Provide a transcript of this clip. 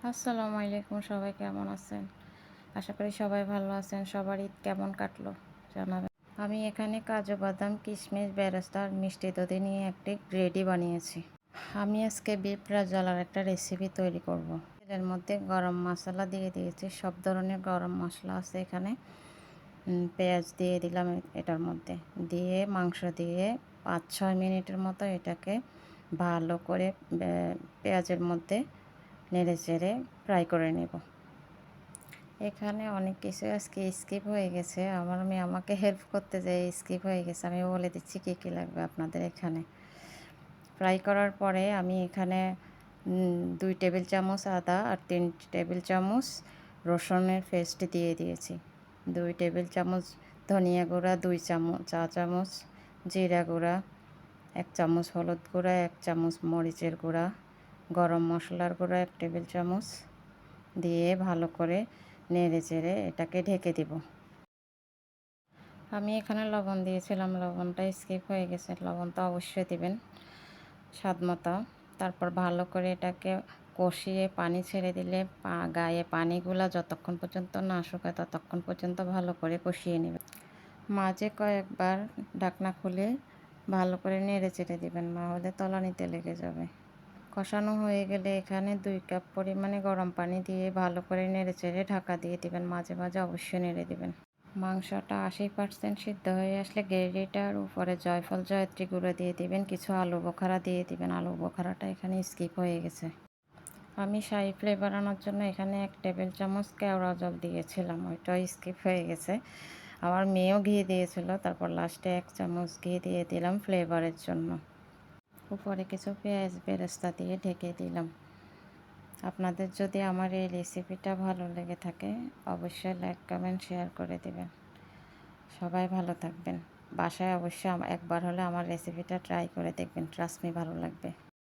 আসসালামু আলাইকুম, সবাই কেমন আছেন? আশা করি সবাই ভালো আছেন। সবার ঈদ কেমন কাটলো জানাবেন। আমি এখানে কাজু বাদাম, কিশমিশ, বেরেস্তা আর মিষ্টি দধি নিয়ে একটি গ্রেভি বানিয়েছি। আমি আজকে বিফ রাজওয়ালার একটা রেসিপি তৈরি করব। এর মধ্যে গরম মশলা দিয়ে দিয়েছি, সব ধরনের গরম মশলা আছে এখানে। পেঁয়াজ দিয়ে দিলাম এটার মধ্যে, দিয়ে মাংস দিয়ে 5-6 মিনিটের মতো এটাকে ভালো করে পেঁয়াজের মধ্যে নেড়ে চেড়ে ফ্রাই করে নেব। এখানে অনেক কিছু আজকে স্কিপ হয়ে গেছে, আমার মেয়ে আমাকে হেল্প করতে যেয়ে স্কিপ হয়ে গেছে। আমি বলে দিচ্ছি কী কী লাগবে আপনাদের। এখানে ফ্রাই করার পরে আমি এখানে 2 টেবিল চামচ আদা আর 3 টেবিল চামচ রসুনের পেস্ট দিয়ে দিয়েছি। 2 টেবিল চামচ ধনিয়া গুঁড়া, 2 চা চামচ জিরা গুঁড়া, 1 চামচ হলুদ গুঁড়া, 1 চামচ মরিচের গুঁড়া, গরম মশলার গুঁড়া 1 টেবিল চামচ দিয়ে ভালো করে নেড়ে চেড়ে এটাকে ঢেকে দিব। আমি এখানে লবণ দিয়েছিলাম, লবণটা স্কিপ হয়ে গেছে। লবণটা অবশ্যই দিবেন স্বাদ মতো। তারপর ভালো করে এটাকে কষিয়ে পানি ছেড়ে দিলে গায়ে পানিগুলা যতক্ষণ পর্যন্ত না শুকায় ততক্ষণ পর্যন্ত ভালো করে কষিয়ে নেবেন। মাঝে কয়েকবার ঢাকনা খুলে ভালো করে নেড়ে চেড়ে দিবেন, না হলে তলানিতে লেগে যাবে। কষানো হয়ে গেলে এখানে 2 কাপ পরিমাণে গরম পানি দিয়ে ভালো করে নেড়ে চেড়ে ঢাকা দিয়ে দিবেন। মাঝে মাঝে অবশ্যই নেড়ে দিবেন। মাংসটা 80% সিদ্ধ হয়ে আসলে গ্রেভিটার উপরে জয়ফল জয়ত্রী গুঁড়ো দিয়ে দিবেন, কিছু আলু বোখারা দিয়ে দিবেন। আলু বোখারাটা এখানে স্কিপ হয়ে গেছে। আমি শাহি ফ্লেভার আনার জন্য এখানে 1 টেবিল চামচ কেওড়া জল দিয়েছিলাম, ওইটাও স্কিপ হয়ে গেছে। আমার মেয়েও ঘি দিয়েছিল, তারপর লাস্টে 1 চামচ ঘি দিয়ে দিলাম ফ্লেভারের জন্য। উপরে কিছু পেঁয়াজ বেরেস্তা দিয়ে ঢেকে দিলাম। আপনাদের যদি আমার এই রেসিপিটা ভালো লেগে থাকে অবশ্যই লাইক কমেন্ট শেয়ার করে দেবেন। সবাই ভালো থাকবেন। বাসায় অবশ্যই একবার হলে আমার রেসিপিটা ট্রাই করে দেখবেন, ট্রাস্ট মি ভালো লাগবে।